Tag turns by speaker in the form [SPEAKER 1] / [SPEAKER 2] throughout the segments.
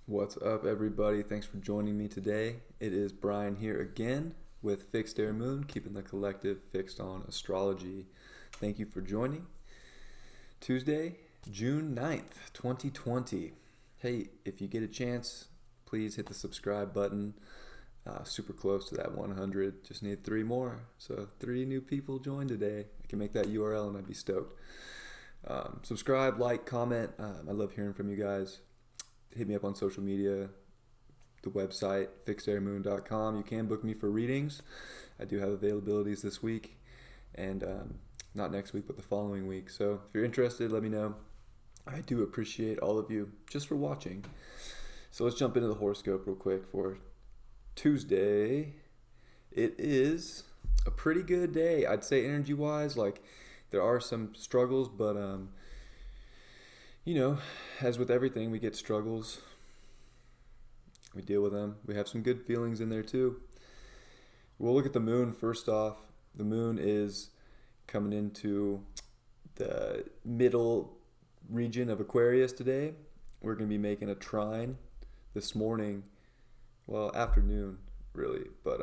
[SPEAKER 1] What's up, everybody? Thanks for joining me today. It is Brian here again with Fixed Air Moon, keeping the collective fixed on astrology. Thank you for joining. Tuesday, June 9th, 2020. Hey, if you get a chance, please hit the subscribe button. Super close to that 100. Just need 3 more. So 3 new people joined today. I can make that URL and I'd be stoked. Subscribe, like, comment. I love hearing from you guys. Hit me up on social media, the website, fixedairmoon.com. You can book me for readings. I do have availabilities this week, and not next week, but the following week. So if you're interested, let me know. I do appreciate all of you just for watching. So let's jump into the horoscope real quick for Tuesday. It is a pretty good day. I'd say energy-wise, like there are some struggles, but as with everything, we get struggles. We deal with them. We have some good feelings in there too. We'll look at the moon first off. The moon is coming into the middle region of Aquarius today. We're going to be making a trine this morning. Well, afternoon, really. But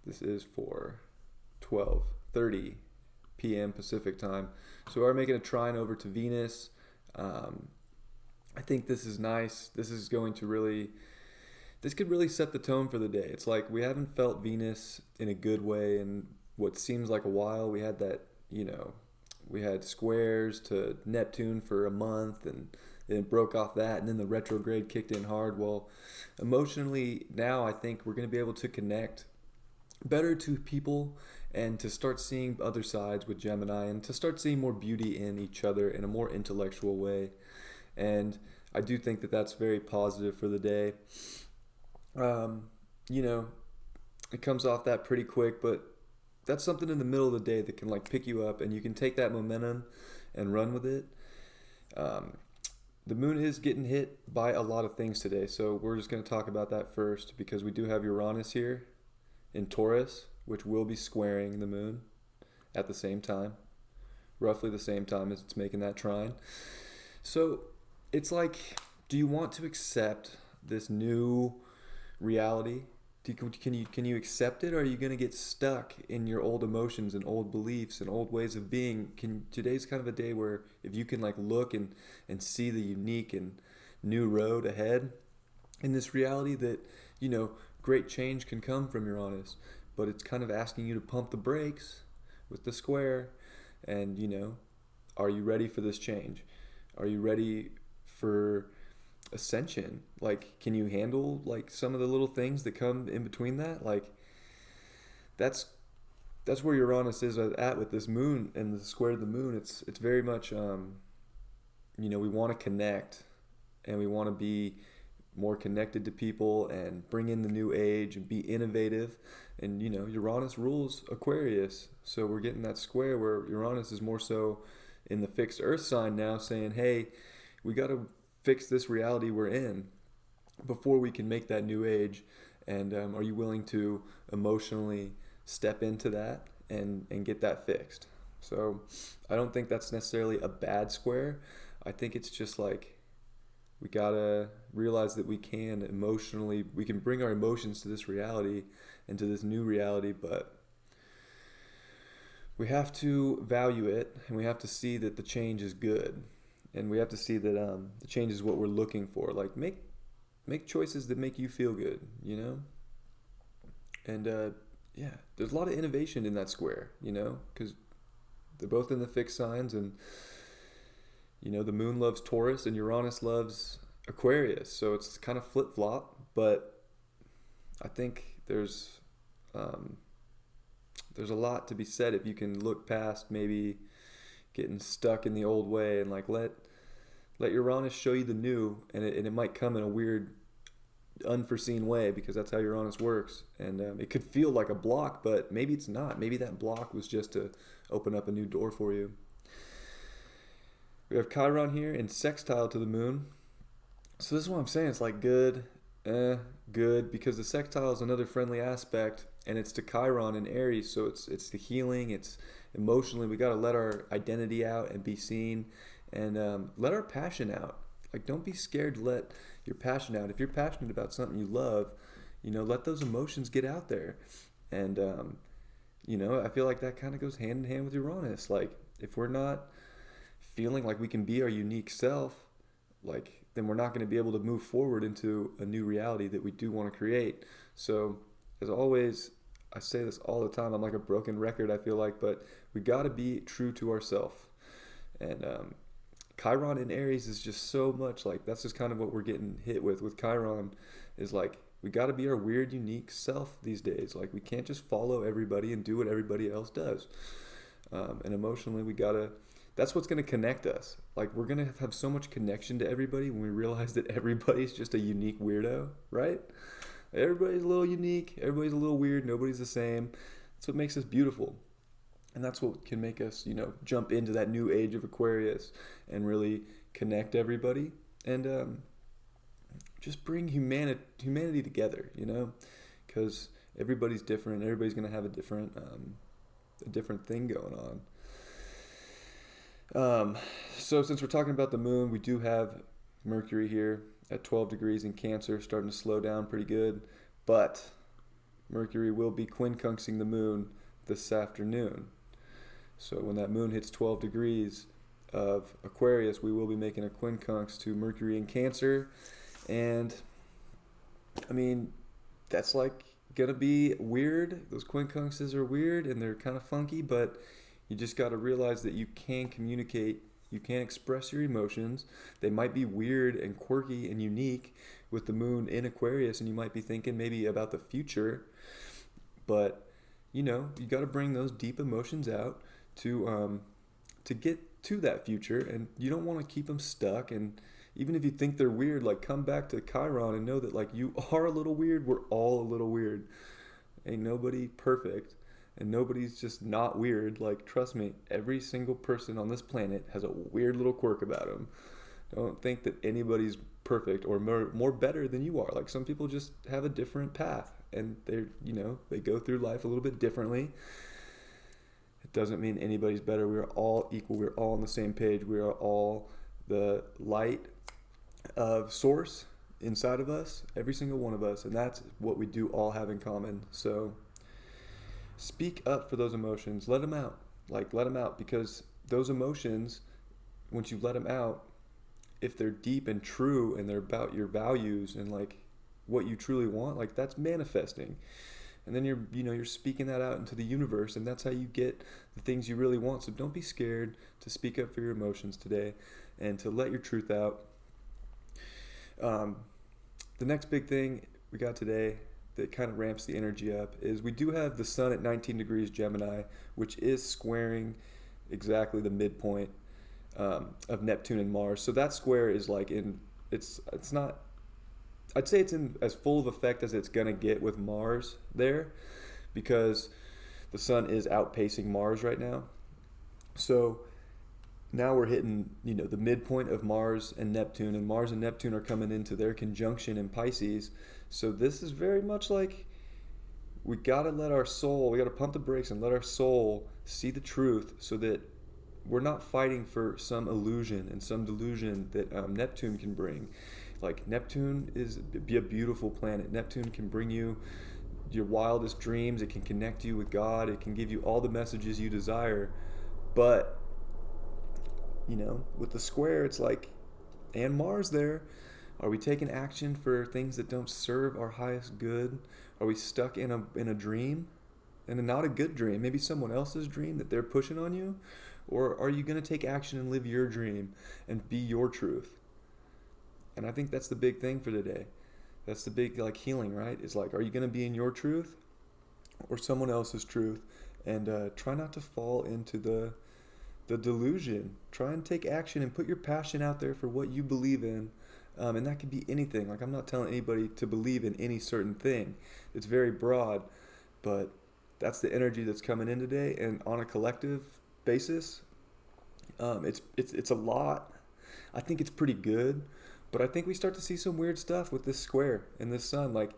[SPEAKER 1] this is for 12:30 p.m. Pacific time. So we are making a trine over to Venus. I think this is nice. This could really set the tone for the day. It's like we haven't felt Venus in a good way in what seems like a while. We had that, we had squares to Neptune for a month and then it broke off that, and then the retrograde kicked in hard. Well, emotionally now I think we're going to be able to connect better to people and to start seeing other sides with Gemini and to start seeing more beauty in each other in a more intellectual way. And I do think that that's very positive for the day. It comes off that pretty quick, but that's something in the middle of the day that can like pick you up and you can take that momentum and run with it. The moon is getting hit by a lot of things today, so we're just going to talk about that first because we do have Uranus here in Taurus, which will be squaring the moon at the same time, roughly the same time as it's making that trine. So it's like, do you want to accept this new reality? Can you accept it, or are you going to get stuck in your old emotions and old beliefs and old ways of being? Today's kind of a day where if you can like look and see the unique and new road ahead in this reality that, great change can come from Uranus, but it's kind of asking you to pump the brakes with the square. And, are you ready for this change? Are you ready for ascension? Like, can you handle like some of the little things that come in between that? Like, that's where Uranus is at with this moon and the square to the moon. It's very much, we want to connect and we want to be more connected to people and bring in the new age and be innovative. And Uranus rules Aquarius, so we're getting that square where Uranus is more so in the fixed earth sign now, saying, hey, we got to fix this reality we're in before we can make that new age. And are you willing to emotionally step into that and get that fixed? So I don't think that's necessarily a bad square. I think it's just like we gotta realize that we can bring our emotions to this reality and to this new reality, but we have to value it and we have to see that the change is good, and we have to see that the change is what we're looking for. Like make choices that make you feel good, and there's a lot of innovation in that square, because they're both in the fixed signs, and the moon loves Taurus and Uranus loves Aquarius. So it's kind of flip-flop, but I think there's a lot to be said if you can look past maybe getting stuck in the old way and like let Uranus show you the new, and it might come in a weird unforeseen way because that's how Uranus works. And it could feel like a block, but maybe it's not. Maybe that block was just to open up a new door for you. We have Chiron here in sextile to the moon. So this is what I'm saying. It's like good, because the sextile is another friendly aspect, and it's to Chiron in Aries. So it's the healing. It's emotionally, we got to let our identity out and be seen, and let our passion out. Like, don't be scared to let your passion out. If you're passionate about something you love, let those emotions get out there. And, I feel like that kind of goes hand in hand with Uranus. Like, if we're not feeling like we can be our unique self, like, then we're not going to be able to move forward into a new reality that we do want to create. So, as always, I say this all the time. I'm like a broken record, I feel like, but we got to be true to ourselves. And Chiron in Aries is just so much like, that's just kind of what we're getting hit with Chiron, is like, we got to be our weird, unique self these days. Like, we can't just follow everybody and do what everybody else does. And emotionally, that's what's going to connect us. Like, we're going to have so much connection to everybody when we realize that everybody's just a unique weirdo, right? Everybody's a little unique. Everybody's a little weird. Nobody's the same. That's what makes us beautiful. And that's what can make us, jump into that new age of Aquarius and really connect everybody and just bring humanity together, because everybody's different. Everybody's going to have a different thing going on. So since we're talking about the moon, we do have Mercury here at 12 degrees in Cancer, starting to slow down pretty good. But Mercury will be quincunxing the moon this afternoon. So when that moon hits 12 degrees of Aquarius, we will be making a quincunx to Mercury in Cancer. And, I mean, that's like going to be weird. Those quincunxes are weird and they're kind of funky, but you just got to realize that you can communicate. You can express your emotions. They might be weird and quirky and unique with the moon in Aquarius, and you might be thinking maybe about the future. But, you got to bring those deep emotions out to get to that future, and you don't want to keep them stuck. And even if you think they're weird, like, come back to Chiron and know that, like, you are a little weird. We're all a little weird. Ain't nobody perfect, and nobody's just not weird. Like, trust me, every single person on this planet has a weird little quirk about them. Don't think that anybody's perfect or more better than you are. Like, some people just have a different path, and they go through life a little bit differently. It doesn't mean anybody's better. We are all equal. We're all on the same page. We are all the light of source inside of us, every single one of us, and that's what we do all have in common. So speak up for those emotions. Let them out. Let them out, because those emotions, once you let them out, if they're deep and true and they're about your values and like what you truly want, like, that's manifesting. And then you're speaking that out into the universe, and that's how you get the things you really want. So don't be scared to speak up for your emotions today and to let your truth out. The next big thing we got today that kind of ramps the energy up is we do have the sun at 19 degrees Gemini, which is squaring exactly the midpoint of Neptune and Mars. So that square is like it's not, I'd say it's in as full of effect as it's going to get with Mars there, because the sun is outpacing Mars right now. So now we're hitting, the midpoint of Mars and Neptune, and Mars and Neptune are coming into their conjunction in Pisces. So this is very much like, we got to pump the brakes and let our soul see the truth, so that we're not fighting for some illusion and some delusion that Neptune can bring. Like, Neptune is a beautiful planet. Neptune can bring you your wildest dreams. It can connect you with God. It can give you all the messages you desire. But, with the square, it's like, and Mars there, are we taking action for things that don't serve our highest good? Are we stuck in a dream, and not a good dream? Maybe someone else's dream that they're pushing on you? Or are you going to take action and live your dream and be your truth? And I think that's the big thing for today. That's the big, healing, right? It's like, are you going to be in your truth or someone else's truth? And try not to fall into the delusion. Try and take action and put your passion out there for what you believe in. And that could be anything. Like, I'm not telling anybody to believe in any certain thing. It's very broad, but that's the energy that's coming in today. And on a collective basis, it's a lot. I think it's pretty good. But I think we start to see some weird stuff with this square and this sun. Like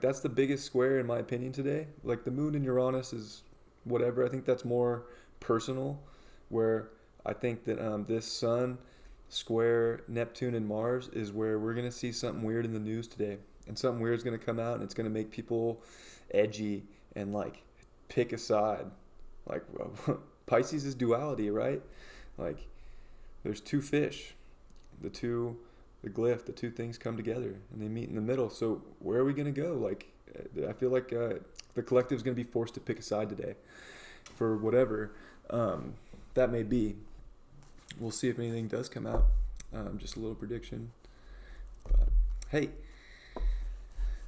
[SPEAKER 1] that's the biggest square in my opinion today. Like, the moon in Uranus is whatever. I think that's more personal, where I think that this sun square Neptune and Mars is where we're going to see something weird in the news today. And something weird is going to come out, and it's going to make people edgy and like pick a side. Like Pisces is duality, right? Like there's two fish, the glyph, the two things come together and they meet in the middle. So where are we going to go? Like I feel like the collective is going to be forced to pick a side today for whatever that may be. We'll see if anything does come out. Just a little prediction. But hey,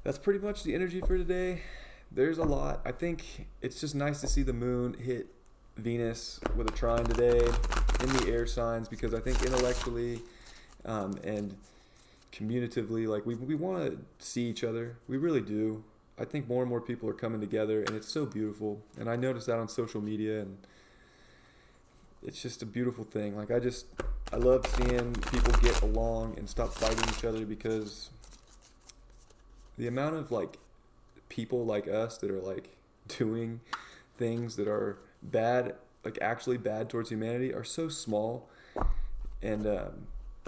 [SPEAKER 1] that's pretty much the energy for today. There's a lot. I think it's just nice to see the moon hit Venus with a trine today in the air signs, because I think intellectually and communicatively, like we want to see each other. We really do. I think more and more people are coming together, and it's so beautiful. And I noticed that on social media, and it's just a beautiful thing. Like I love seeing people get along and stop fighting each other, because the amount of like people like us that are like doing things that are bad, like actually bad towards humanity, are so small. And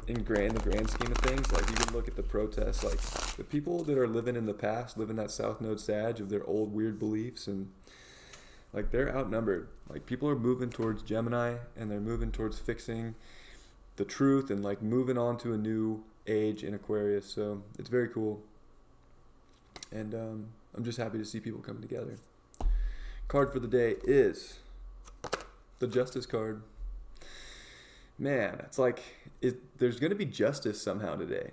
[SPEAKER 1] in the grand scheme of things, like you can look at the protests, like the people that are living in the past, living that South Node Sag of their old weird beliefs, and like they're outnumbered. Like people are moving towards Gemini, and they're moving towards fixing the truth and like moving on to a new age in Aquarius. So it's very cool. And I'm just happy to see people come together. Card for the day is the Justice card. Man, it's like there's going to be justice somehow today.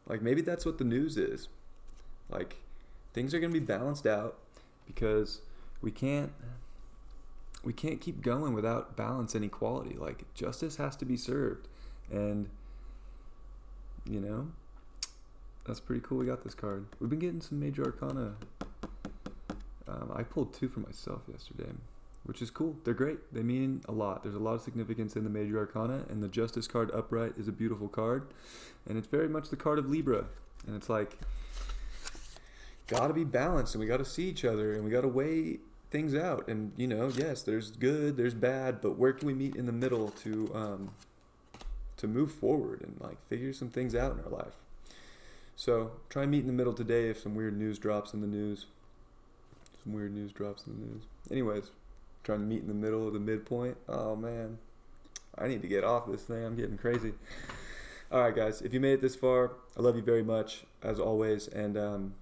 [SPEAKER 1] Like maybe that's what the news is. Like things are going to be balanced out, because we can't keep going without balance and equality. Like justice has to be served. And you know, that's pretty cool. We got this card. We've been getting some major arcana. I pulled 2 for myself yesterday, which is cool. They're great. They mean a lot. There's a lot of significance in the major arcana, and the Justice card upright is a beautiful card, and it's very much the card of Libra. And it's like, gotta be balanced, and we gotta see each other, and we gotta weigh things out. And you know, yes, there's good, there's bad, but where can we meet in the middle to move forward and like figure some things out in our life? So try and meet in the middle today if some weird news drops in the news. Anyways, trying to meet in the middle of the midpoint. Oh man, I need to get off this thing. I'm getting crazy. All right, guys, if you made it this far, I love you very much as always. And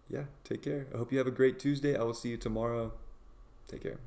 [SPEAKER 1] yeah, take care. I hope you have a great Tuesday. I will see you tomorrow. Take care.